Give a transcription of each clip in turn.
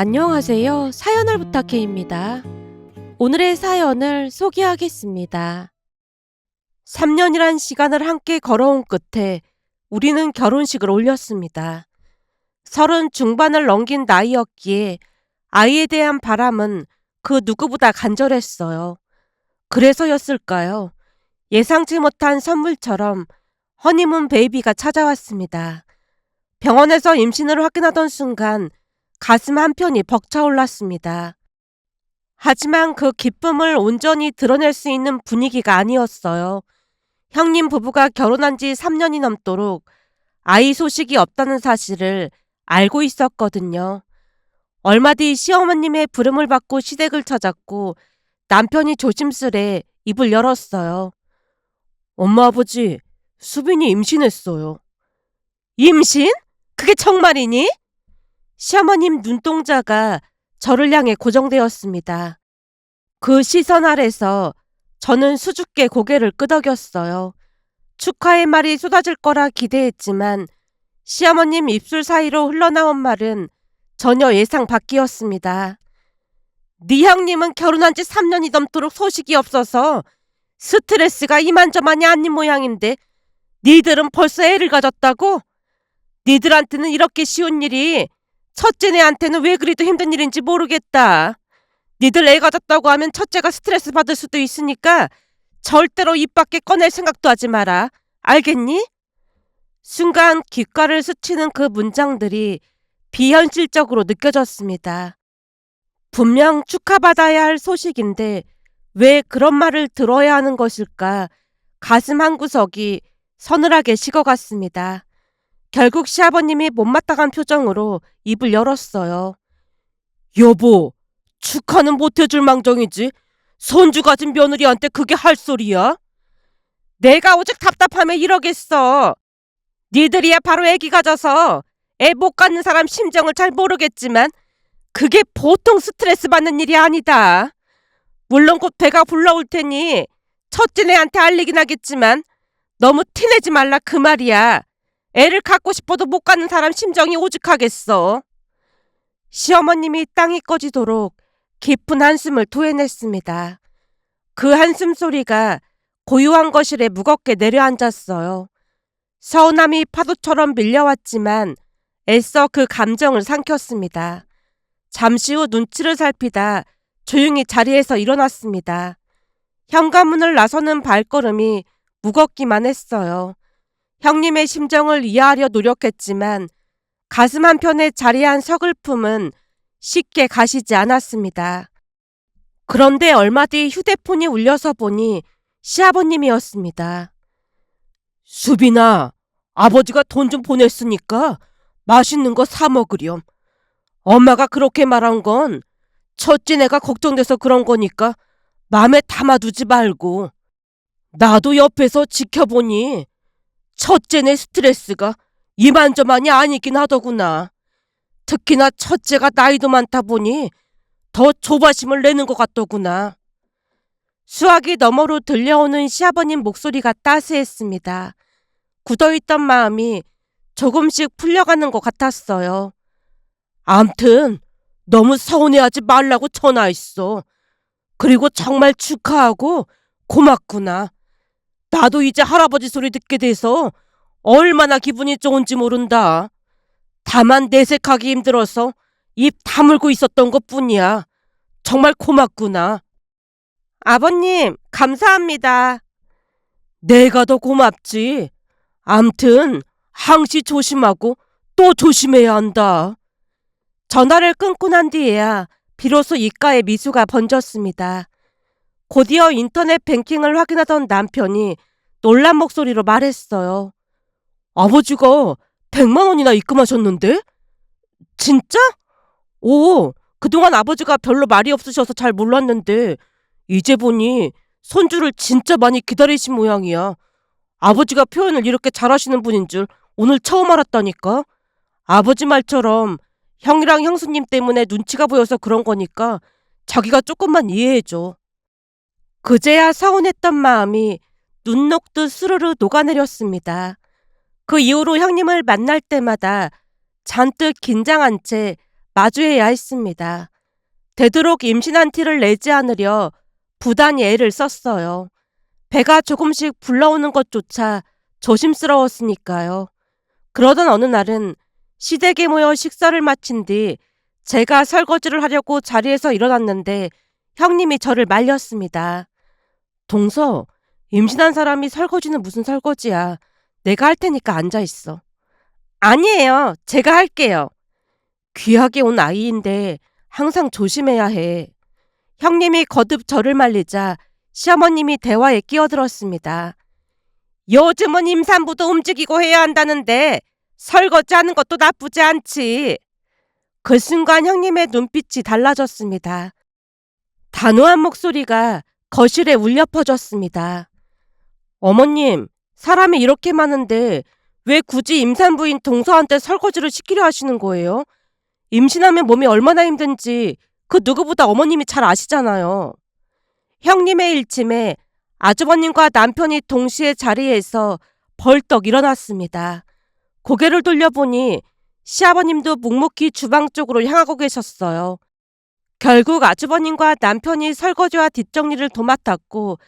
안녕하세요. 사연을 부탁해입니다. 오늘의 사연을 소개하겠습니다. 3년이란 시간을 함께 걸어온 끝에 우리는 결혼식을 올렸습니다. 30 중반을 넘긴 나이였기에 아이에 대한 바람은 그 누구보다 간절했어요. 그래서였을까요? 예상치 못한 선물처럼 허니문 베이비가 찾아왔습니다. 병원에서 임신을 확인하던 순간 가슴 한편이 벅차올랐습니다. 하지만 그 기쁨을 온전히 드러낼 수 있는 분위기가 아니었어요. 형님 부부가 결혼한 지 3년이 넘도록 아이 소식이 없다는 사실을 알고 있었거든요. 얼마 뒤 시어머님의 부름을 받고 시댁을 찾았고 남편이 조심스레 입을 열었어요. 엄마 아버지, 수빈이 임신했어요. 임신? 그게 정말이니? 시어머님 눈동자가 저를 향해 고정되었습니다. 그 시선 아래서 저는 수줍게 고개를 끄덕였어요. 축하의 말이 쏟아질 거라 기대했지만 시어머님 입술 사이로 흘러나온 말은 전혀 예상 밖이었습니다. 네 형님은 결혼한 지 3년이 넘도록 소식이 없어서 스트레스가 이만저만이 아닌 모양인데 니들은 벌써 애를 가졌다고? 니들한테는 이렇게 쉬운 일이 첫째네한테는 왜 그리도 힘든 일인지 모르겠다. 니들 애 가졌다고 하면 첫째가 스트레스 받을 수도 있으니까 절대로 입 밖에 꺼낼 생각도 하지 마라. 알겠니? 순간 귓가를 스치는 그 문장들이 비현실적으로 느껴졌습니다. 분명 축하받아야 할 소식인데 왜 그런 말을 들어야 하는 것일까? 가슴 한구석이 서늘하게 식어갔습니다. 결국 시아버님이 못마땅한 표정으로 입을 열었어요. 여보, 축하는 못해줄 망정이지. 손주 가진 며느리한테 그게 할 소리야? 내가 오직 답답함에 이러겠어. 니들이야 바로 애기 가져서 애 못 갖는 사람 심정을 잘 모르겠지만 그게 보통 스트레스 받는 일이 아니다. 물론 곧 배가 불러올 테니 첫째네한테 알리긴 하겠지만 너무 티내지 말라 그 말이야. 애를 갖고 싶어도 못 갖는 사람 심정이 오죽하겠어. 시어머님이 땅이 꺼지도록 깊은 한숨을 토해냈습니다. 그 한숨 소리가 고요한 거실에 무겁게 내려앉았어요. 서운함이 파도처럼 밀려왔지만 애써 그 감정을 삼켰습니다. 잠시 후 눈치를 살피다 조용히 자리에서 일어났습니다. 현관문을 나서는 발걸음이 무겁기만 했어요. 형님의 심정을 이해하려 노력했지만 가슴 한편에 자리한 서글픔은 쉽게 가시지 않았습니다. 그런데 얼마 뒤 휴대폰이 울려서 보니 시아버님이었습니다. 수빈아, 아버지가 돈 좀 보냈으니까 맛있는 거 사 먹으렴. 엄마가 그렇게 말한 건 첫째네가 걱정돼서 그런 거니까 마음에 담아두지 말고. 나도 옆에서 지켜보니 첫째네 스트레스가 이만저만이 아니긴 하더구나. 특히나 첫째가 나이도 많다 보니 더 조바심을 내는 것 같더구나. 수화기 너머로 들려오는 시아버님 목소리가 따스했습니다. 굳어있던 마음이 조금씩 풀려가는 것 같았어요. 암튼 너무 서운해하지 말라고 전화했어. 그리고 정말 축하하고 고맙구나. 나도 이제 할아버지 소리 듣게 돼서 얼마나 기분이 좋은지 모른다. 다만 내색하기 힘들어서 입 다물고 있었던 것뿐이야. 정말 고맙구나. 아버님, 감사합니다. 내가 더 고맙지. 암튼 항시 조심하고 또 조심해야 한다. 전화를 끊고 난 뒤에야 비로소 입가에 미소가 번졌습니다. 곧이어 인터넷 뱅킹을 확인하던 남편이 놀란 목소리로 말했어요. 아버지가 100만 원이나 입금하셨는데? 진짜? 오, 그동안 아버지가 별로 말이 없으셔서 잘 몰랐는데 이제 보니 손주를 진짜 많이 기다리신 모양이야. 아버지가 표현을 이렇게 잘하시는 분인 줄 오늘 처음 알았다니까. 아버지 말처럼 형이랑 형수님 때문에 눈치가 보여서 그런 거니까 자기가 조금만 이해해줘. 그제야 서운했던 마음이 눈 녹듯 스르르 녹아내렸습니다. 그 이후로 형님을 만날 때마다 잔뜩 긴장한 채 마주해야 했습니다. 되도록 임신한 티를 내지 않으려 부단히 애를 썼어요. 배가 조금씩 불러오는 것조차 조심스러웠으니까요. 그러던 어느 날은 시댁에 모여 식사를 마친 뒤 제가 설거지를 하려고 자리에서 일어났는데 형님이 저를 말렸습니다. 동서, 임신한 사람이 설거지는 무슨 설거지야. 내가 할 테니까 앉아있어. 아니에요. 제가 할게요. 귀하게 온 아이인데 항상 조심해야 해. 형님이 거듭 저를 말리자 시어머님이 대화에 끼어들었습니다. 요즘은 임산부도 움직이고 해야 한다는데 설거지하는 것도 나쁘지 않지. 그 순간 형님의 눈빛이 달라졌습니다. 단호한 목소리가 거실에 울려 퍼졌습니다. 어머님, 사람이 이렇게 많은데 왜 굳이 임산부인 동서한테 설거지를 시키려 하시는 거예요? 임신하면 몸이 얼마나 힘든지 그 누구보다 어머님이 잘 아시잖아요. 형님의 일침에 아주버님과 남편이 동시에 자리에서 벌떡 일어났습니다. 고개를 돌려보니 시아버님도 묵묵히 주방 쪽으로 향하고 계셨어요. 결국 아주버님과 남편이 설거지와 뒷정리를 도맡았고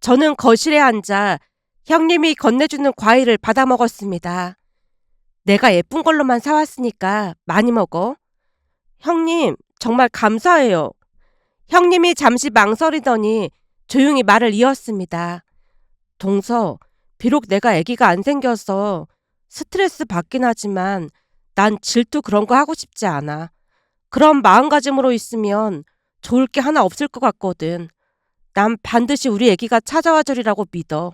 저는 거실에 앉아 형님이 건네주는 과일을 받아 먹었습니다. 내가 예쁜 걸로만 사왔으니까 많이 먹어. 형님, 정말 감사해요. 형님이 잠시 망설이더니 조용히 말을 이었습니다. 동서, 비록 내가 아기가 안 생겨서 스트레스 받긴 하지만 난 질투 그런 거 하고 싶지 않아. 그런 마음가짐으로 있으면 좋을 게 하나 없을 것 같거든. 난 반드시 우리 아기가 찾아와 주리라고 믿어.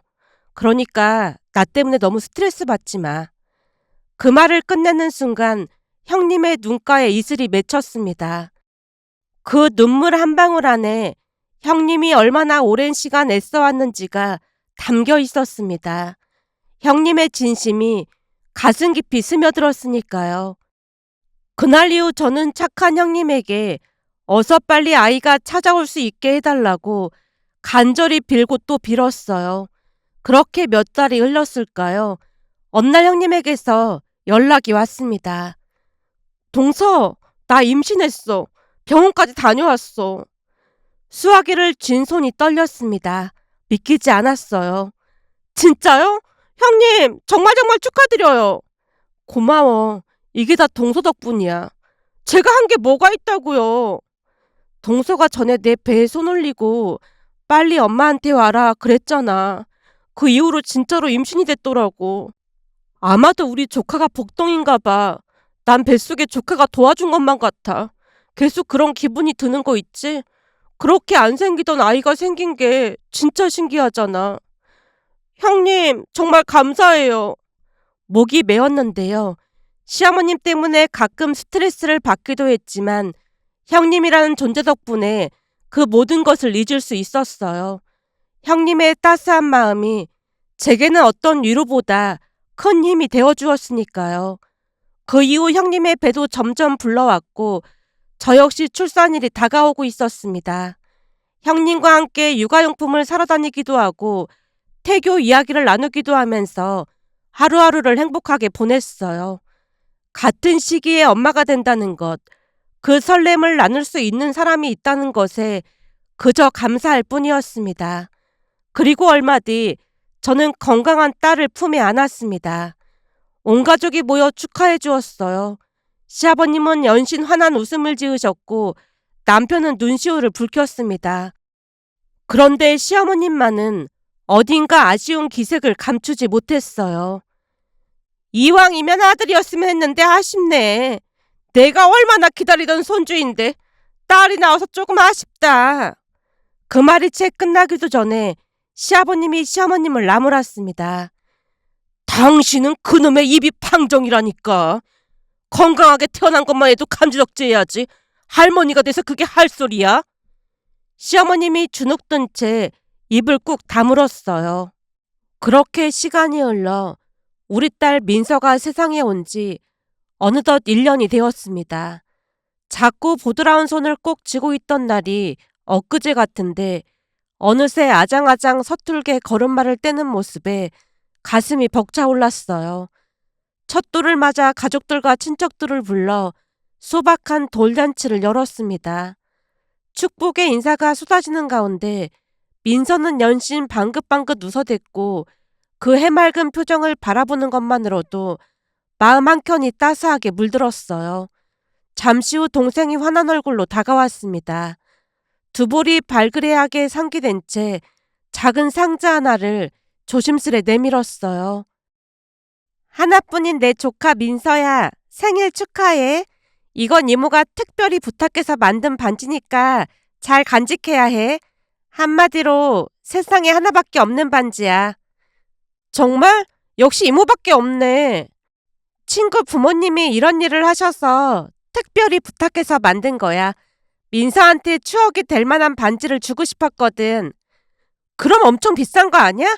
그러니까 나 때문에 너무 스트레스 받지 마. 그 말을 끝내는 순간 형님의 눈가에 이슬이 맺혔습니다. 그 눈물 한 방울 안에 형님이 얼마나 오랜 시간 애써왔는지가 담겨 있었습니다. 형님의 진심이 가슴 깊이 스며들었으니까요. 그날 이후 저는 착한 형님에게 어서 빨리 아이가 찾아올 수 있게 해달라고 간절히 빌고 또 빌었어요. 그렇게 몇 달이 흘렀을까요? 어느 날 형님에게서 연락이 왔습니다. 동서, 나 임신했어. 병원까지 다녀왔어. 수화기를 쥔 손이 떨렸습니다. 믿기지 않았어요. 진짜요? 형님, 정말 축하드려요. 고마워. 이게 다 동서 덕분이야. 제가 한 게 뭐가 있다고요. 동서가 전에 내 배에 손 올리고 빨리 엄마한테 와라 그랬잖아. 그 이후로 진짜로 임신이 됐더라고. 아마도 우리 조카가 복덩인가 봐. 난 뱃속에 조카가 도와준 것만 같아. 계속 그런 기분이 드는 거 있지? 그렇게 안 생기던 아이가 생긴 게 진짜 신기하잖아. 형님, 정말 감사해요. 목이 메었는데요. 시어머님 때문에 가끔 스트레스를 받기도 했지만 형님이라는 존재 덕분에 그 모든 것을 잊을 수 있었어요. 형님의 따스한 마음이 제게는 어떤 위로보다 큰 힘이 되어주었으니까요. 그 이후 형님의 배도 점점 불러왔고 저 역시 출산일이 다가오고 있었습니다. 형님과 함께 육아용품을 사러 다니기도 하고 태교 이야기를 나누기도 하면서 하루하루를 행복하게 보냈어요. 같은 시기에 엄마가 된다는 것, 그 설렘을 나눌 수 있는 사람이 있다는 것에 그저 감사할 뿐이었습니다. 그리고 얼마 뒤 저는 건강한 딸을 품에 안았습니다. 온 가족이 모여 축하해 주었어요. 시아버님은 연신 환한 웃음을 지으셨고 남편은 눈시울을 붉혔습니다. 그런데 시어머님만은 어딘가 아쉬운 기색을 감추지 못했어요. 이왕이면 아들이었으면 했는데 아쉽네. 내가 얼마나 기다리던 손주인데 딸이 나와서 조금 아쉽다. 그 말이 채 끝나기도 전에 시아버님이 시어머님을 나무랐습니다. 당신은 그놈의 입이 방정이라니까. 건강하게 태어난 것만 해도 감지덕지해야지. 할머니가 돼서 그게 할 소리야? 시어머님이 주눅든 채 입을 꾹 다물었어요. 그렇게 시간이 흘러 우리 딸 민서가 세상에 온 지 어느덧 1년이 되었습니다. 작고 보드라운 손을 꼭 쥐고 있던 날이 엊그제 같은데 어느새 아장아장 서툴게 걸음마를 떼는 모습에 가슴이 벅차올랐어요. 첫 돌을 맞아 가족들과 친척들을 불러 소박한 돌잔치를 열었습니다. 축복의 인사가 쏟아지는 가운데 민서는 연신 방긋방긋 웃어댔고 그 해맑은 표정을 바라보는 것만으로도 마음 한켠이 따스하게 물들었어요. 잠시 후 동생이 환한 얼굴로 다가왔습니다. 두 볼이 발그레하게 상기된 채 작은 상자 하나를 조심스레 내밀었어요. 하나뿐인 내 조카 민서야, 생일 축하해. 이건 이모가 특별히 부탁해서 만든 반지니까 잘 간직해야 해. 한마디로 세상에 하나밖에 없는 반지야. 정말? 역시 이모밖에 없네. 친구 부모님이 이런 일을 하셔서 특별히 부탁해서 만든 거야. 민서한테 추억이 될 만한 반지를 주고 싶었거든. 그럼 엄청 비싼 거 아니야?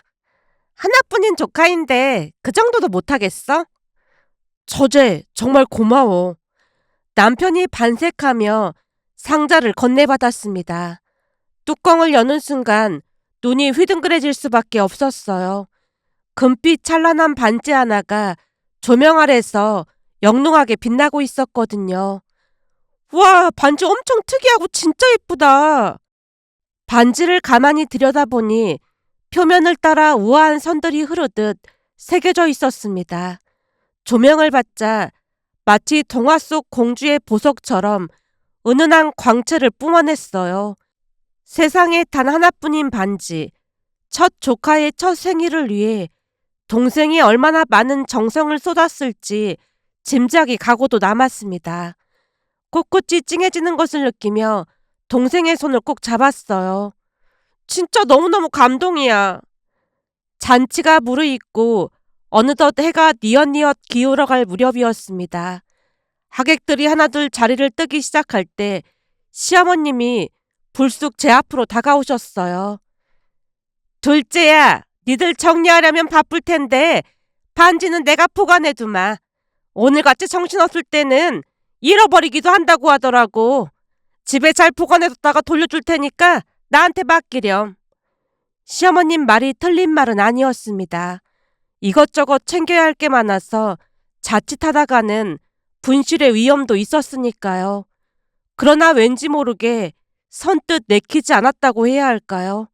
하나뿐인 조카인데 그 정도도 못하겠어? 처제, 정말 고마워. 남편이 반색하며 상자를 건네받았습니다. 뚜껑을 여는 순간 눈이 휘둥그레질 수밖에 없었어요. 금빛 찬란한 반지 하나가 조명 아래서 영롱하게 빛나고 있었거든요. 와, 반지 엄청 특이하고 진짜 예쁘다. 반지를 가만히 들여다보니 표면을 따라 우아한 선들이 흐르듯 새겨져 있었습니다. 조명을 받자 마치 동화 속 공주의 보석처럼 은은한 광채를 뿜어냈어요. 세상에 단 하나뿐인 반지, 첫 조카의 첫 생일을 위해 동생이 얼마나 많은 정성을 쏟았을지 짐작이 가고도 남았습니다. 꼿꼿이 찡해지는 것을 느끼며 동생의 손을 꼭 잡았어요. 진짜 너무너무 감동이야. 잔치가 무르익고 어느덧 해가 뉘엿뉘엿 기울어갈 무렵이었습니다. 하객들이 하나둘 자리를 뜨기 시작할 때 시어머님이 불쑥 제 앞으로 다가오셨어요. 둘째야, 니들 정리하려면 바쁠 텐데 반지는 내가 보관해두마. 오늘같이 정신없을 때는 잃어버리기도 한다고 하더라고. 집에 잘 보관해뒀다가 돌려줄 테니까 나한테 맡기렴. 시어머님 말이 틀린 말은 아니었습니다. 이것저것 챙겨야 할 게 많아서 자칫하다가는 분실의 위험도 있었으니까요. 그러나 왠지 모르게 선뜻 내키지 않았다고 해야 할까요?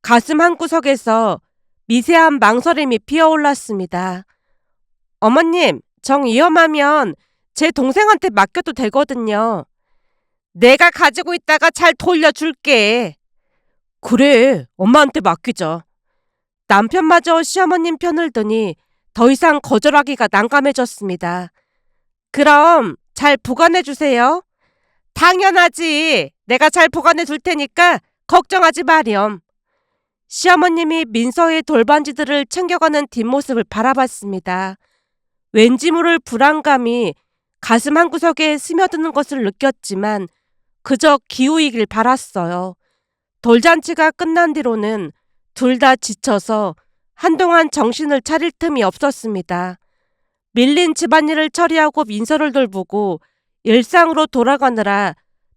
가슴 한구석에서 미세한 망설임이 피어올랐습니다. 어머님, 정 위험하면 제 동생한테 맡겨도 되거든요. 내가 가지고 있다가 잘 돌려줄게. 그래, 엄마한테 맡기자. 남편마저 시어머님 편을 드니 더 이상 거절하기가 난감해졌습니다. 그럼 잘 보관해 주세요. 당연하지. 내가 잘 보관해 둘 테니까 걱정하지 마렴. 시어머님이 민서의 돌반지들을 챙겨가는 뒷모습을 바라봤습니다. 왠지 모를 불안감이 가슴 한구석에 스며드는 것을 느꼈지만 그저 기우이길 바랐어요. 돌잔치가 끝난 뒤로는 둘 다 지쳐서 한동안 정신을 차릴 틈이 없었습니다. 밀린 집안일을 처리하고 민서를 돌보고 일상으로 돌아가느라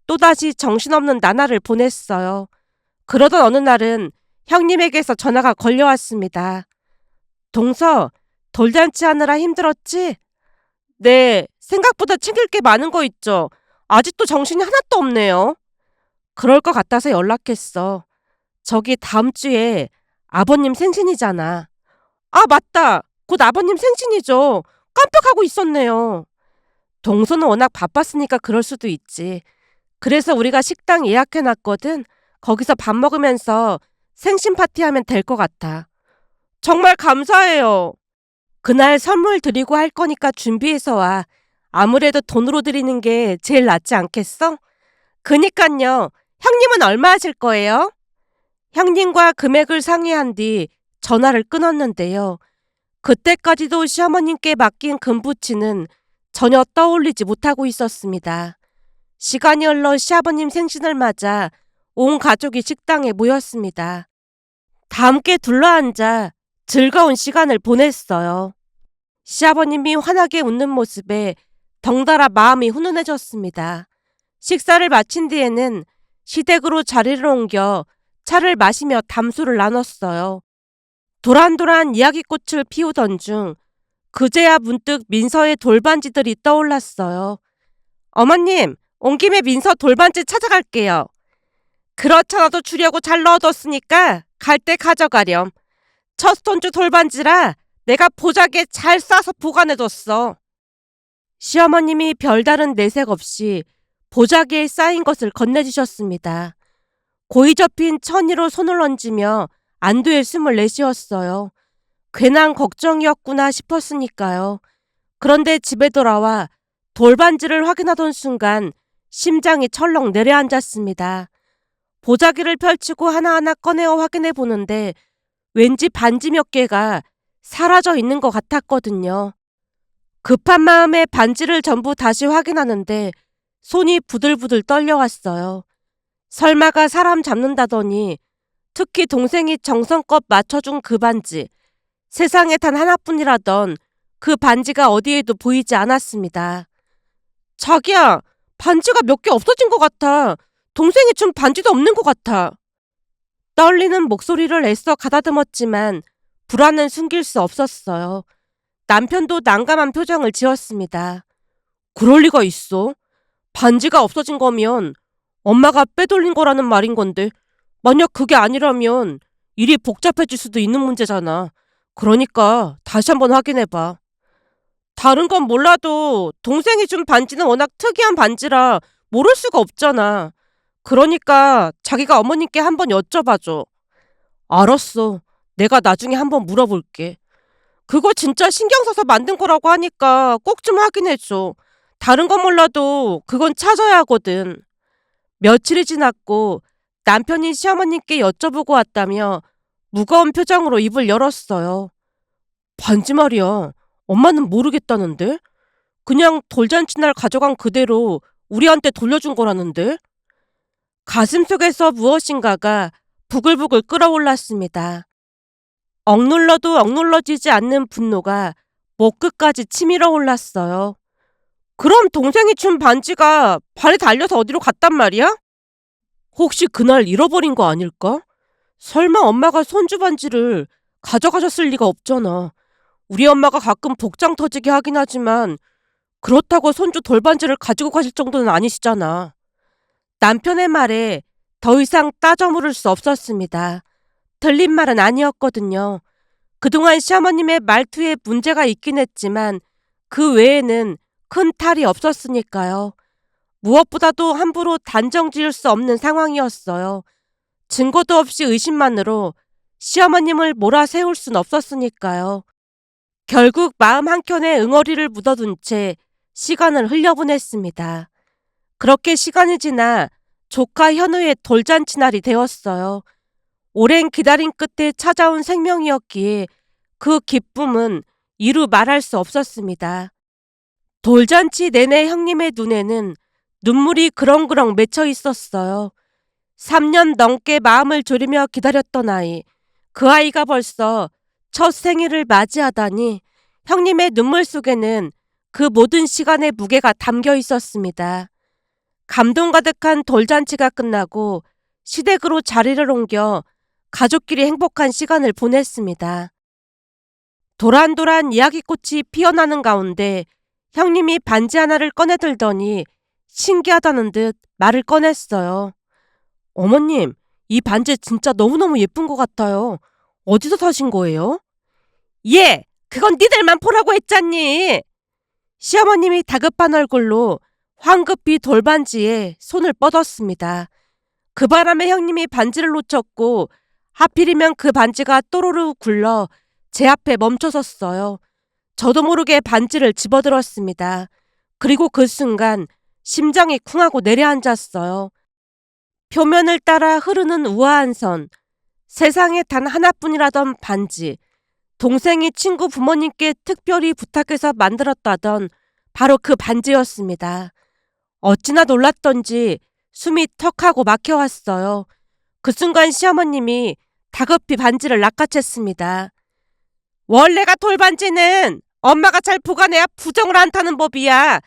또다시 정신없는 나날을 보냈어요. 그러던 어느 날은 형님에게서 전화가 걸려왔습니다. 동서, 돌잔치 하느라 힘들었지? 네, 생각보다 챙길 게 많은 거 있죠. 아직도 정신이 하나도 없네요. 그럴 것 같아서 연락했어. 저기 다음 주에 아버님 생신이잖아. 아, 맞다. 곧 아버님 생신이죠. 깜빡하고 있었네요. 동서는 워낙 바빴으니까 그럴 수도 있지. 그래서 우리가 식당 예약해놨거든. 거기서 밥 먹으면서 생신 파티하면 될 것 같아. 정말 감사해요. 그날 선물 드리고 할 거니까 준비해서 와. 아무래도 돈으로 드리는 게 제일 낫지 않겠어? 그니깐요. 형님은 얼마 하실 거예요? 형님과 금액을 상의한 뒤 전화를 끊었는데요. 그때까지도 시어머님께 맡긴 금부치는 전혀 떠올리지 못하고 있었습니다. 시간이 흘러 시아버님 생신을 맞아 온 가족이 식당에 모였습니다. 다 함께 둘러앉아 즐거운 시간을 보냈어요. 시아버님이 환하게 웃는 모습에 덩달아 마음이 훈훈해졌습니다. 식사를 마친 뒤에는 시댁으로 자리를 옮겨 차를 마시며 담소를 나눴어요. 도란도란 이야기꽃을 피우던 중 그제야 문득 민서의 돌반지들이 떠올랐어요. 어머님, 온 김에 민서 돌반지 찾아갈게요. 그렇잖아도 주려고 잘 넣어뒀으니까 갈 때 가져가렴. 첫 손주 돌반지라 내가 보자기에 잘 싸서 보관해뒀어. 시어머님이 별다른 내색 없이 보자기에 쌓인 것을 건네주셨습니다. 고이 접힌 천이로 손을 얹으며 안도의 숨을 내쉬었어요. 괜한 걱정이었구나 싶었으니까요. 그런데 집에 돌아와 돌반지를 확인하던 순간 심장이 철렁 내려앉았습니다. 보자기를 펼치고 하나하나 꺼내어 확인해 보는데 왠지 반지 몇 개가 사라져 있는 것 같았거든요. 급한 마음에 반지를 전부 다시 확인하는데 손이 부들부들 떨려왔어요. 설마가 사람 잡는다더니 특히 동생이 정성껏 맞춰준 그 반지, 세상에 단 하나뿐이라던 그 반지가 어디에도 보이지 않았습니다. 자기야, 반지가 몇 개 없어진 것 같아. 동생이 준 반지도 없는 것 같아. 떨리는 목소리를 애써 가다듬었지만 불안은 숨길 수 없었어요. 남편도 난감한 표정을 지었습니다. 그럴 리가 있어. 반지가 없어진 거면 엄마가 빼돌린 거라는 말인 건데 만약 그게 아니라면 일이 복잡해질 수도 있는 문제잖아. 그러니까 다시 한번 확인해봐. 다른 건 몰라도 동생이 준 반지는 워낙 특이한 반지라 모를 수가 없잖아. 그러니까 자기가 어머님께 한번 여쭤봐줘. 알았어. 내가 나중에 한번 물어볼게. 그거 진짜 신경 써서 만든 거라고 하니까 꼭 좀 확인해줘. 다른 건 몰라도 그건 찾아야 하거든. 며칠이 지났고 남편이 시어머님께 여쭤보고 왔다며 무거운 표정으로 입을 열었어요. 반지 말이야. 엄마는 모르겠다는데? 그냥 돌잔치 날 가져간 그대로 우리한테 돌려준 거라는데? 가슴속에서 무엇인가가 부글부글 끓어올랐습니다. 억눌러도 억눌러지지 않는 분노가 목 끝까지 치밀어 올랐어요. 그럼 동생이 준 반지가 발에 달려서 어디로 갔단 말이야? 혹시 그날 잃어버린 거 아닐까? 설마 엄마가 손주 반지를 가져가셨을 리가 없잖아. 우리 엄마가 가끔 복장 터지게 하긴 하지만 그렇다고 손주 돌반지를 가지고 가실 정도는 아니시잖아. 남편의 말에 더 이상 따져 물을 수 없었습니다. 틀린 말은 아니었거든요. 그동안 시어머님의 말투에 문제가 있긴 했지만 그 외에는 큰 탈이 없었으니까요. 무엇보다도 함부로 단정 지을 수 없는 상황이었어요. 증거도 없이 의심만으로 시어머님을 몰아세울 순 없었으니까요. 결국 마음 한켠에 응어리를 묻어둔 채 시간을 흘려보냈습니다. 그렇게 시간이 지나 조카 현우의 돌잔치 날이 되었어요. 오랜 기다림 끝에 찾아온 생명이었기에 그 기쁨은 이루 말할 수 없었습니다. 돌잔치 내내 형님의 눈에는 눈물이 그렁그렁 맺혀 있었어요. 3년 넘게 마음을 졸이며 기다렸던 아이, 그 아이가 벌써 첫 생일을 맞이하다니 형님의 눈물 속에는 그 모든 시간의 무게가 담겨 있었습니다. 감동 가득한 돌잔치가 끝나고 시댁으로 자리를 옮겨 가족끼리 행복한 시간을 보냈습니다. 도란도란 이야기꽃이 피어나는 가운데 형님이 반지 하나를 꺼내들더니 신기하다는 듯 말을 꺼냈어요. 어머님, 이 반지 진짜 너무너무 예쁜 것 같아요. 어디서 사신 거예요? 예, 그건 니들만 보라고 했잖니. 시어머님이 다급한 얼굴로 황급히 돌반지에 손을 뻗었습니다. 그 바람에 형님이 반지를 놓쳤고 하필이면 그 반지가 또로르 굴러 제 앞에 멈춰섰어요. 저도 모르게 반지를 집어들었습니다. 그리고 그 순간 심장이 쿵하고 내려앉았어요. 표면을 따라 흐르는 우아한 선, 세상에 단 하나뿐이라던 반지, 동생이 친구 부모님께 특별히 부탁해서 만들었다던 바로 그 반지였습니다. 어찌나 놀랐던지 숨이 턱하고 막혀왔어요. 그 순간 시어머님이 다급히 반지를 낚아챘습니다. 원래가 돌반지는 엄마가 잘 보관해야 부정을 안 타는 법이야.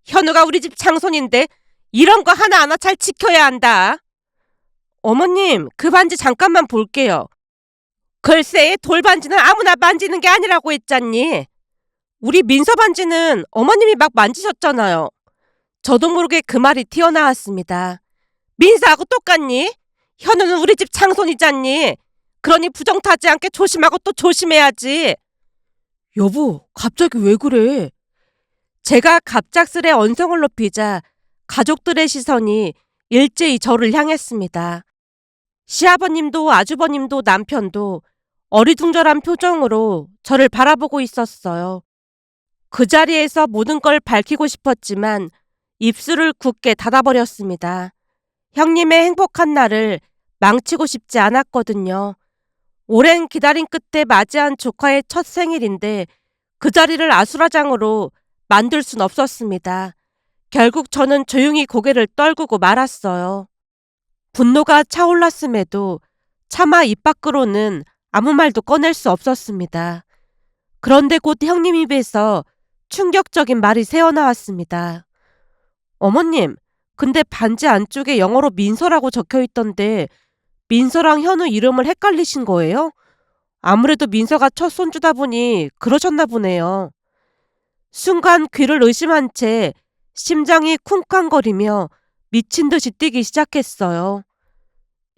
현우가 우리 집 장손인데 이런 거 하나하나 잘 지켜야 한다. 어머님, 그 반지 잠깐만 볼게요. 글쎄, 돌반지는 아무나 만지는 게 아니라고 했잖니. 우리 민서 반지는 어머님이 막 만지셨잖아요. 저도 모르게 그 말이 튀어나왔습니다. 민서하고 똑같니? 현우는 우리 집 장손이잖니. 그러니 부정 타지 않게 조심하고 또 조심해야지. 여보, 갑자기 왜 그래? 제가 갑작스레 언성을 높이자 가족들의 시선이 일제히 저를 향했습니다. 시아버님도 아주버님도 남편도 어리둥절한 표정으로 저를 바라보고 있었어요. 그 자리에서 모든 걸 밝히고 싶었지만 입술을 굳게 닫아버렸습니다. 형님의 행복한 날을 망치고 싶지 않았거든요. 오랜 기다림 끝에 맞이한 조카의 첫 생일인데 그 자리를 아수라장으로 만들 순 없었습니다. 결국 저는 조용히 고개를 떨구고 말았어요. 분노가 차올랐음에도 차마 입 밖으로는 아무 말도 꺼낼 수 없었습니다. 그런데 곧 형님 입에서 충격적인 말이 새어나왔습니다. 어머님, 근데 반지 안쪽에 영어로 민서라고 적혀 있던데 민서랑 현우 이름을 헷갈리신 거예요? 아무래도 민서가 첫 손주다 보니 그러셨나 보네요. 순간 귀를 의심한 채 심장이 쿵쾅거리며 미친 듯이 뛰기 시작했어요.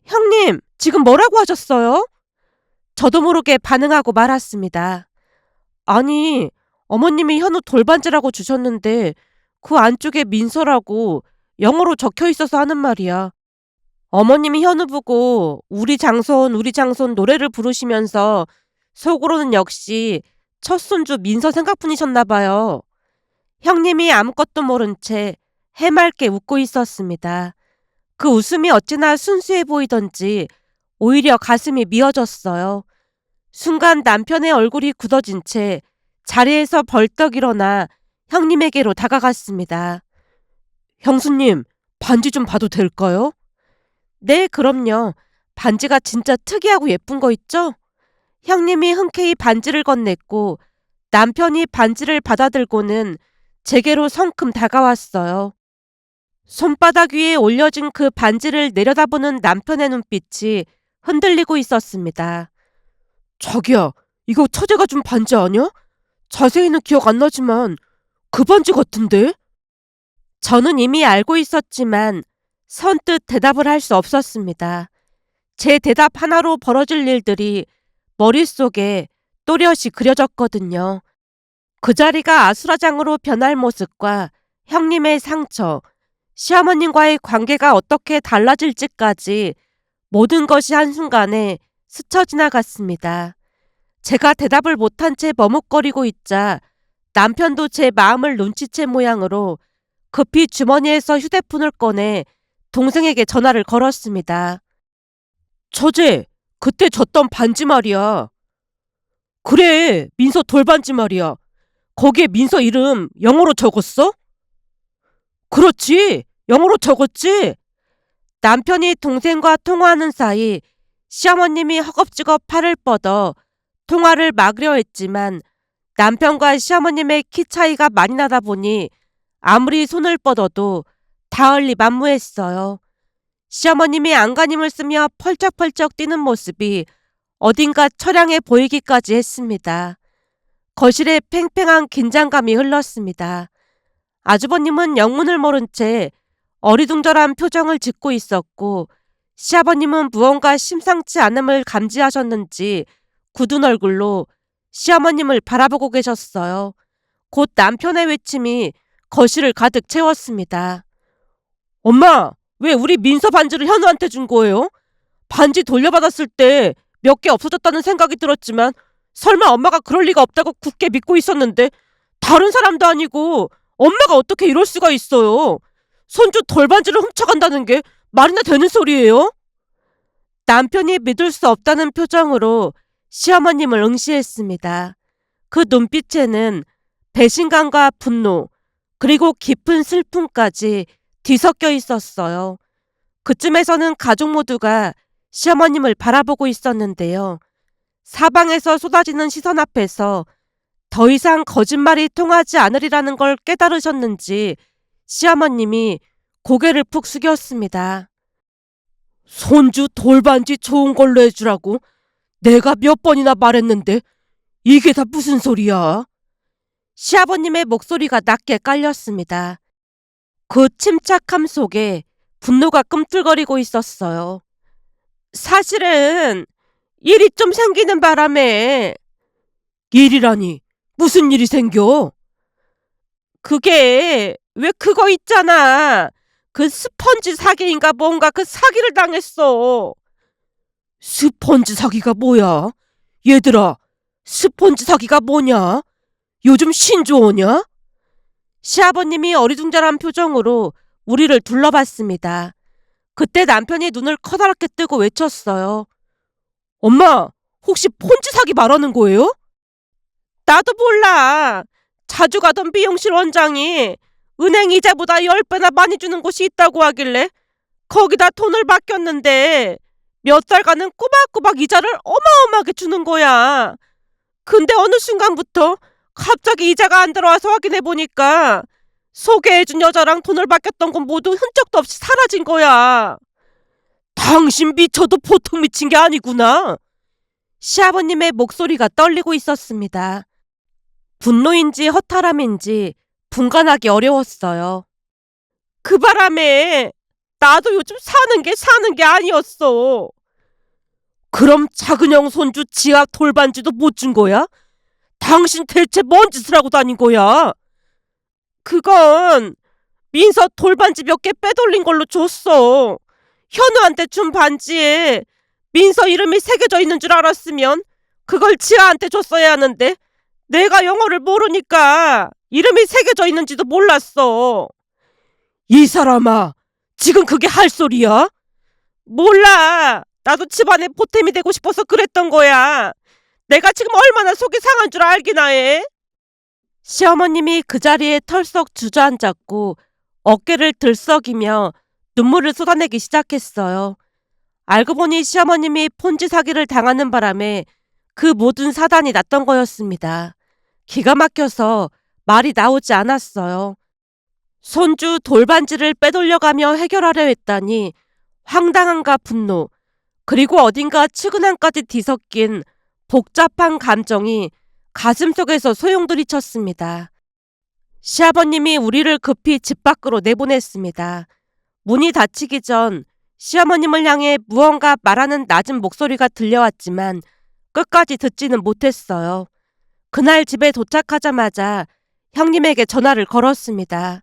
형님, 지금 뭐라고 하셨어요? 저도 모르게 반응하고 말았습니다. 아니, 어머님이 현우 돌반지라고 주셨는데 그 안쪽에 민서라고 영어로 적혀 있어서 하는 말이야. 어머님이 현우 보고 우리 장손 노래를 부르시면서 속으로는 역시 첫 손주 민서 생각뿐이셨나 봐요. 형님이 아무것도 모른 채 해맑게 웃고 있었습니다. 그 웃음이 어찌나 순수해 보이던지 오히려 가슴이 미어졌어요. 순간 남편의 얼굴이 굳어진 채 자리에서 벌떡 일어나 형님에게로 다가갔습니다. 형수님, 반지 좀 봐도 될까요? 네, 그럼요. 반지가 진짜 특이하고 예쁜 거 있죠? 형님이 흔쾌히 반지를 건넸고 남편이 반지를 받아들고는 제게로 성큼 다가왔어요. 손바닥 위에 올려진 그 반지를 내려다보는 남편의 눈빛이 흔들리고 있었습니다. 자기야, 이거 처제가 준 반지 아니야? 자세히는 기억 안 나지만 그 반지 같은데? 저는 이미 알고 있었지만 선뜻 대답을 할 수 없었습니다. 제 대답 하나로 벌어질 일들이 머릿속에 또렷이 그려졌거든요. 그 자리가 아수라장으로 변할 모습과 형님의 상처, 시어머님과의 관계가 어떻게 달라질지까지 모든 것이 한순간에 스쳐 지나갔습니다. 제가 대답을 못한 채 머뭇거리고 있자 남편도 제 마음을 눈치챈 모양으로 급히 주머니에서 휴대폰을 꺼내 동생에게 전화를 걸었습니다. 처제, 그때 줬던 반지 말이야. 그래, 민서 돌반지 말이야. 거기에 민서 이름 영어로 적었어? 그렇지, 영어로 적었지. 남편이 동생과 통화하는 사이 시어머님이 허겁지겁 팔을 뻗어 통화를 막으려 했지만 남편과 시어머님의 키 차이가 많이 나다 보니 아무리 손을 뻗어도 닿을 리 만무했어요. 시어머님이 안간힘을 쓰며 펄쩍펄쩍 뛰는 모습이 어딘가 처량해 보이기까지 했습니다. 거실에 팽팽한 긴장감이 흘렀습니다. 아주버님은 영문을 모른 채 어리둥절한 표정을 짓고 있었고 시아버님은 무언가 심상치 않음을 감지하셨는지 굳은 얼굴로 시어머님을 바라보고 계셨어요. 곧 남편의 외침이 거실을 가득 채웠습니다. 엄마, 왜 우리 민서 반지를 현우한테 준 거예요? 반지 돌려받았을 때 몇 개 없어졌다는 생각이 들었지만 설마 엄마가 그럴 리가 없다고 굳게 믿고 있었는데 다른 사람도 아니고 엄마가 어떻게 이럴 수가 있어요? 손주 돌반지를 훔쳐간다는 게 말이나 되는 소리예요? 남편이 믿을 수 없다는 표정으로 시어머님을 응시했습니다. 그 눈빛에는 배신감과 분노, 그리고 깊은 슬픔까지 뒤섞여 있었어요. 그쯤에서는 가족 모두가 시어머님을 바라보고 있었는데요. 사방에서 쏟아지는 시선 앞에서 더 이상 거짓말이 통하지 않으리라는 걸 깨달으셨는지 시어머님이 고개를 푹 숙였습니다. 손주 돌반지 좋은 걸로 해주라고 내가 몇 번이나 말했는데 이게 다 무슨 소리야? 시아버님의 목소리가 낮게 깔렸습니다. 그 침착함 속에 분노가 꿈틀거리고 있었어요. 사실은 일이 좀 생기는 바람에. 일이라니, 무슨 일이 생겨? 그게 왜 그거 있잖아. 그 스펀지 사기인가 뭔가 그 사기를 당했어. 스펀지 사기가 뭐야? 얘들아, 스펀지 사기가 뭐냐? 요즘 신조어냐? 시아버님이 어리둥절한 표정으로 우리를 둘러봤습니다. 그때 남편이 눈을 커다랗게 뜨고 외쳤어요. 엄마, 혹시 폰지 사기 말하는 거예요? 나도 몰라. 자주 가던 미용실 원장이 은행 이자보다 10배나 많이 주는 곳이 있다고 하길래 거기다 돈을 맡겼는데 몇 달간은 꼬박꼬박 이자를 어마어마하게 주는 거야. 근데 어느 순간부터 갑자기 이자가 안 들어와서 확인해 보니까 소개해준 여자랑 돈을 맡겼던 건 모두 흔적도 없이 사라진 거야. 당신 미쳐도 보통 미친 게 아니구나. 시아버님의 목소리가 떨리고 있었습니다. 분노인지 허탈함인지 분간하기 어려웠어요. 그 바람에 나도 요즘 사는 게 아니었어. 그럼 작은형 손주 지갑 돌반지도 못 준 거야? 당신 대체 뭔 짓을 하고 다닌 거야? 그건 민서 돌반지 몇 개 빼돌린 걸로 줬어. 현우한테 준 반지에 민서 이름이 새겨져 있는 줄 알았으면 그걸 지아한테 줬어야 하는데 내가 영어를 모르니까 이름이 새겨져 있는지도 몰랐어. 이 사람아, 지금 그게 할 소리야? 몰라. 나도 집안에 보탬이 되고 싶어서 그랬던 거야. 내가 지금 얼마나 속이 상한 줄 알기나 해. 시어머님이 그 자리에 털썩 주저앉았고 어깨를 들썩이며 눈물을 쏟아내기 시작했어요. 알고 보니 시어머님이 폰지 사기를 당하는 바람에 그 모든 사단이 났던 거였습니다. 기가 막혀서 말이 나오지 않았어요. 손주 돌반지를 빼돌려가며 해결하려 했다니 황당함과 분노, 그리고 어딘가 측은함까지 뒤섞인 복잡한 감정이 가슴속에서 소용돌이쳤습니다. 시아버님이 우리를 급히 집 밖으로 내보냈습니다. 문이 닫히기 전 시어머님을 향해 무언가 말하는 낮은 목소리가 들려왔지만 끝까지 듣지는 못했어요. 그날 집에 도착하자마자 형님에게 전화를 걸었습니다.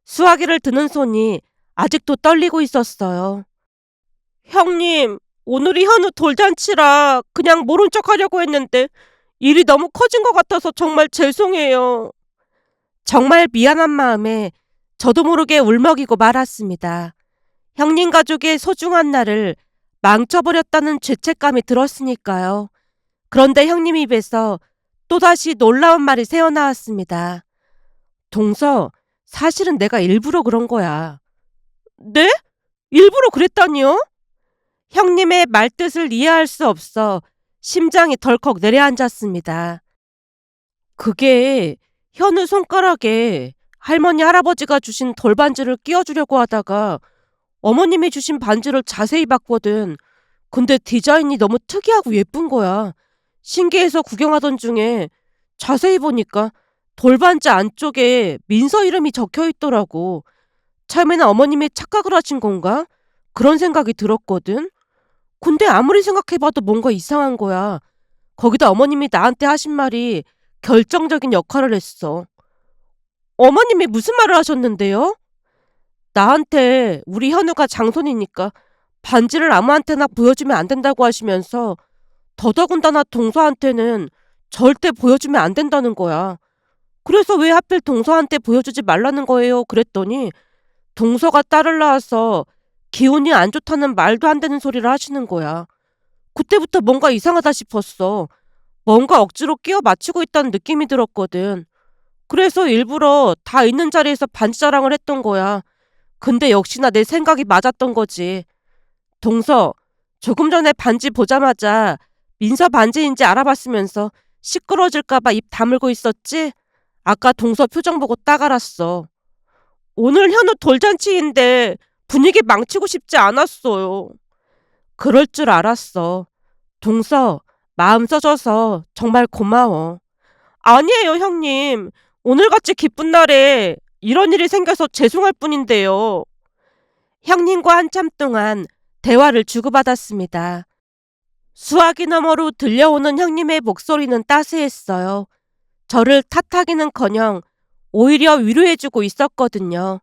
수화기를 드는 손이 아직도 떨리고 있었어요. 형님, 오늘이 현우 돌잔치라 그냥 모른 척 하려고 했는데 일이 너무 커진 것 같아서 정말 죄송해요. 정말 미안한 마음에 저도 모르게 울먹이고 말았습니다. 형님 가족의 소중한 날을 망쳐버렸다는 죄책감이 들었으니까요. 그런데 형님 입에서 또다시 놀라운 말이 새어나왔습니다. 동서, 사실은 내가 일부러 그런 거야. 네? 일부러 그랬다니요? 형님의 말뜻을 이해할 수 없어 심장이 덜컥 내려앉았습니다. 그게 현우 손가락에 할머니 할아버지가 주신 돌반지를 끼워주려고 하다가 어머님이 주신 반지를 자세히 봤거든. 근데 디자인이 너무 특이하고 예쁜 거야. 신기해서 구경하던 중에 자세히 보니까 돌반지 안쪽에 민서 이름이 적혀 있더라고. 처음에는 어머님이 착각을 하신 건가? 그런 생각이 들었거든. 근데 아무리 생각해봐도 뭔가 이상한 거야. 거기다 어머님이 나한테 하신 말이 결정적인 역할을 했어. 어머님이 무슨 말을 하셨는데요? 나한테 우리 현우가 장손이니까 반지를 아무한테나 보여주면 안 된다고 하시면서 더더군다나 동서한테는 절대 보여주면 안 된다는 거야. 그래서 왜 하필 동서한테 보여주지 말라는 거예요? 그랬더니 동서가 딸을 낳아서 기운이 안 좋다는 말도 안 되는 소리를 하시는 거야. 그때부터 뭔가 이상하다 싶었어. 뭔가 억지로 끼워 맞추고 있다는 느낌이 들었거든. 그래서 일부러 다 있는 자리에서 반지 자랑을 했던 거야. 근데 역시나 내 생각이 맞았던 거지. 동서, 조금 전에 반지 보자마자 민서 반지인지 알아봤으면서 시끄러질까봐 입 다물고 있었지? 아까 동서 표정 보고 딱 알았어. 오늘 현우 돌잔치인데 분위기 망치고 싶지 않았어요. 그럴 줄 알았어. 동서, 마음 써줘서 정말 고마워. 아니에요, 형님. 오늘같이 기쁜 날에 이런 일이 생겨서 죄송할 뿐인데요. 형님과 한참 동안 대화를 주고받았습니다. 수화기 너머로 들려오는 형님의 목소리는 따스했어요. 저를 탓하기는커녕 오히려 위로해주고 있었거든요.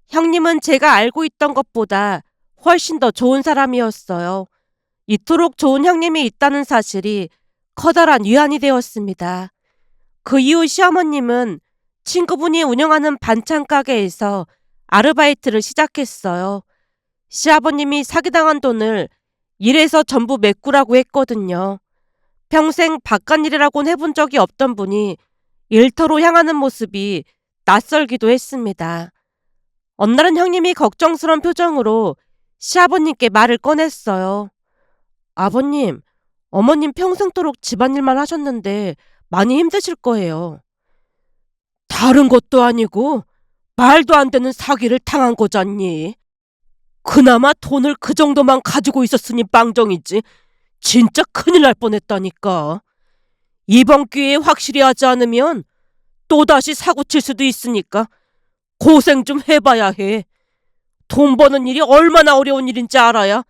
형님은 제가 알고 있던 것보다 훨씬 더 좋은 사람이었어요. 이토록 좋은 형님이 있다는 사실이 커다란 위안이 되었습니다. 그 이후 시어머님은 친구분이 운영하는 반찬 가게에서 아르바이트를 시작했어요. 시아버님이 사기당한 돈을 일해서 전부 메꾸라고 했거든요. 평생 바깥일이라곤 해본 적이 없던 분이 일터로 향하는 모습이 낯설기도 했습니다. 어느 날은 형님이 걱정스러운 표정으로 시아버님께 말을 꺼냈어요. 아버님, 어머님 평생도록 집안일만 하셨는데 많이 힘드실 거예요. 다른 것도 아니고 말도 안 되는 사기를 당한 거잖니. 그나마 돈을 그 정도만 가지고 있었으니 빵정이지. 진짜 큰일 날 뻔했다니까. 이번 기회에 확실히 하지 않으면 또다시 사고칠 수도 있으니까 고생 좀 해봐야 해. 돈 버는 일이 얼마나 어려운 일인지 알아야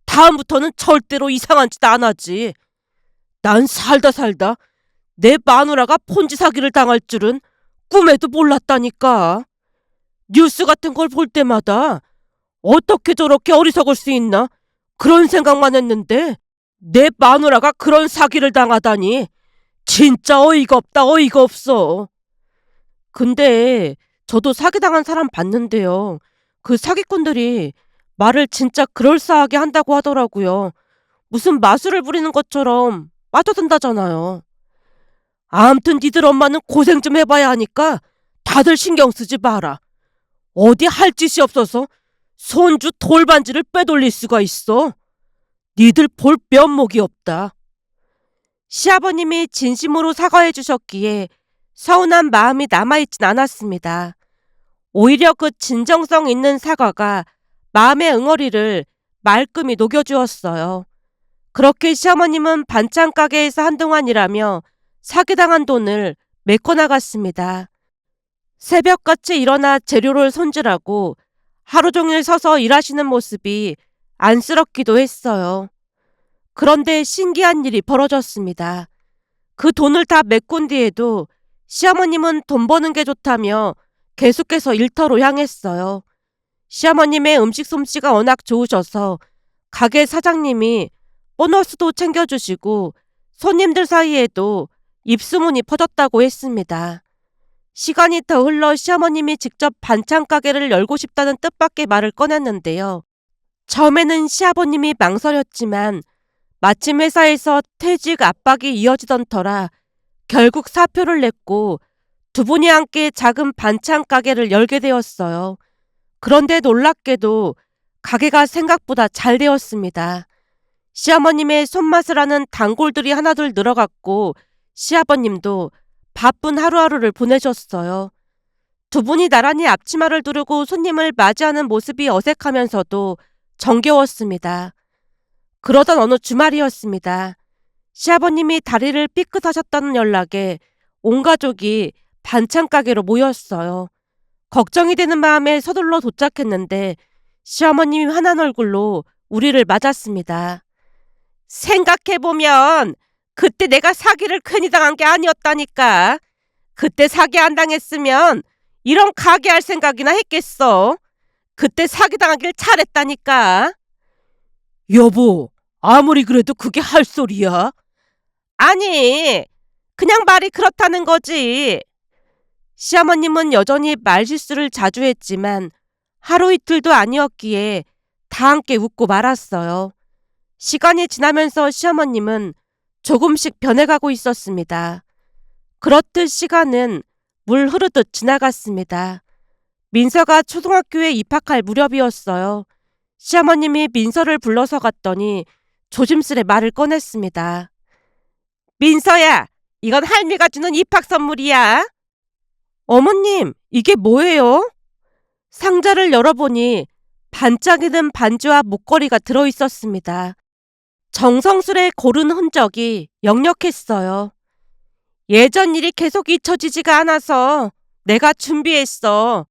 다음부터는 절대로 이상한 짓 안 하지. 난 살다 내 마누라가 폰지 사기를 당할 줄은 꿈에도 몰랐다니까. 뉴스 같은 걸 볼 때마다 어떻게 저렇게 어리석을 수 있나? 그런 생각만 했는데 내 마누라가 그런 사기를 당하다니 진짜 어이가 없다, 어이가 없어. 근데 저도 사기당한 사람 봤는데요. 그 사기꾼들이 말을 진짜 그럴싸하게 한다고 하더라고요. 무슨 마술을 부리는 것처럼 빠져든다잖아요. 아무튼 니들 엄마는 고생 좀 해봐야 하니까 다들 신경 쓰지 마라. 어디 할 짓이 없어서 손주 돌반지를 빼돌릴 수가 있어. 니들 볼 면목이 없다. 시아버님이 진심으로 사과해 주셨기에 서운한 마음이 남아있진 않았습니다. 오히려 그 진정성 있는 사과가 마음의 응어리를 말끔히 녹여주었어요. 그렇게 시어머님은 반찬 가게에서 한동안 일하며 사기당한 돈을 메꿔나갔습니다. 새벽같이 일어나 재료를 손질하고 하루 종일 서서 일하시는 모습이 안쓰럽기도 했어요. 그런데 신기한 일이 벌어졌습니다. 그 돈을 다 메꾼 뒤에도 시어머님은 돈 버는 게 좋다며 계속해서 일터로 향했어요. 시어머님의 음식 솜씨가 워낙 좋으셔서 가게 사장님이 보너스도 챙겨주시고 손님들 사이에도 입소문이 퍼졌다고 했습니다. 시간이 더 흘러 시어머님이 직접 반찬 가게를 열고 싶다는 뜻밖의 말을 꺼냈는데요. 처음에는 시아버님이 망설였지만 마침 회사에서 퇴직 압박이 이어지던 터라 결국 사표를 냈고 두 분이 함께 작은 반찬 가게를 열게 되었어요. 그런데 놀랍게도 가게가 생각보다 잘 되었습니다. 시어머님의 손맛을 아는 단골들이 하나둘 늘어갔고 시아버님도 바쁜 하루하루를 보내셨어요. 두 분이 나란히 앞치마를 두르고 손님을 맞이하는 모습이 어색하면서도 정겨웠습니다. 그러던 어느 주말이었습니다. 시아버님이 다리를 삐끗하셨다는 연락에 온 가족이 반찬 가게로 모였어요. 걱정이 되는 마음에 서둘러 도착했는데 시어머님이 환한 얼굴로 우리를 맞았습니다. 생각해보면 그때 내가 사기를 괜히 당한 게 아니었다니까. 그때 사기 안 당했으면 이런 가게 할 생각이나 했겠어. 그때 사기당하길 잘했다니까. 여보, 아무리 그래도 그게 할 소리야? 아니, 그냥 말이 그렇다는 거지. 시어머님은 여전히 말실수를 자주 했지만 하루 이틀도 아니었기에 다 함께 웃고 말았어요. 시간이 지나면서 시어머님은 조금씩 변해가고 있었습니다. 그렇듯 시간은 물 흐르듯 지나갔습니다. 민서가 초등학교에 입학할 무렵이었어요. 시어머님이 민서를 불러서 갔더니 조심스레 말을 꺼냈습니다. 민서야, 이건 할미가 주는 입학 선물이야. 어머님, 이게 뭐예요? 상자를 열어보니 반짝이는 반지와 목걸이가 들어있었습니다. 정성스레 고른 흔적이 역력했어요. 예전 일이 계속 잊혀지지가 않아서 내가 준비했어.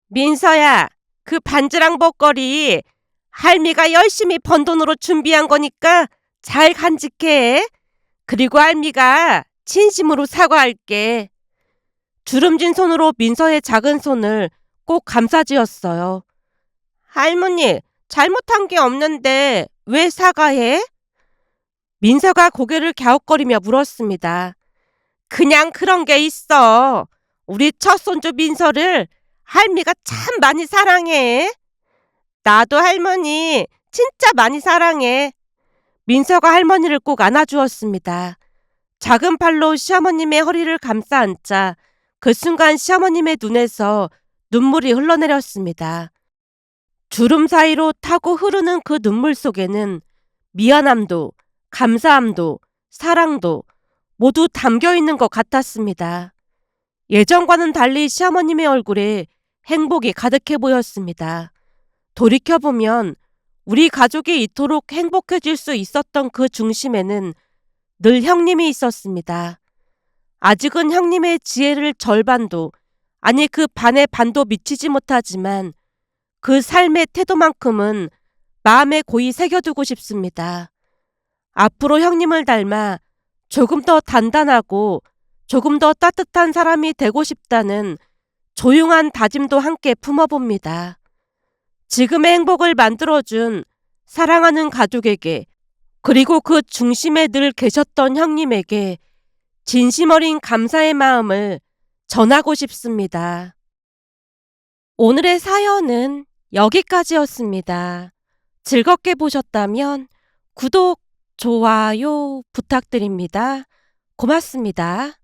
민서야, 그 반지랑 목걸이 할미가 열심히 번 돈으로 준비한 거니까 잘 간직해. 그리고 할미가 진심으로 사과할게. 주름진 손으로 민서의 작은 손을 꼭 감싸쥐었어요. 할머니, 잘못한 게 없는데 왜 사과해? 민서가 고개를 갸웃거리며 물었습니다. 그냥 그런 게 있어. 우리 첫 손주 민서를 할미가 참 많이 사랑해. 나도 할머니 진짜 많이 사랑해. 민서가 할머니를 꼭 안아주었습니다. 작은 팔로 시어머님의 허리를 감싸 안자 그 순간 시어머님의 눈에서 눈물이 흘러내렸습니다. 주름 사이로 타고 흐르는 그 눈물 속에는 미안함도, 감사함도, 사랑도 모두 담겨 있는 것 같았습니다. 예전과는 달리 시어머님의 얼굴에 행복이 가득해 보였습니다. 돌이켜보면 우리 가족이 이토록 행복해질 수 있었던 그 중심에는 늘 형님이 있었습니다. 아직은 형님의 지혜를 절반도, 아니 그 반의 반도 미치지 못하지만 그 삶의 태도만큼은 마음에 고이 새겨두고 싶습니다. 앞으로 형님을 닮아 조금 더 단단하고 조금 더 따뜻한 사람이 되고 싶다는 조용한 다짐도 함께 품어봅니다. 지금의 행복을 만들어준 사랑하는 가족에게, 그리고 그 중심에 늘 계셨던 형님에게 진심 어린 감사의 마음을 전하고 싶습니다. 오늘의 사연은 여기까지였습니다. 즐겁게 보셨다면 구독, 좋아요 부탁드립니다. 고맙습니다.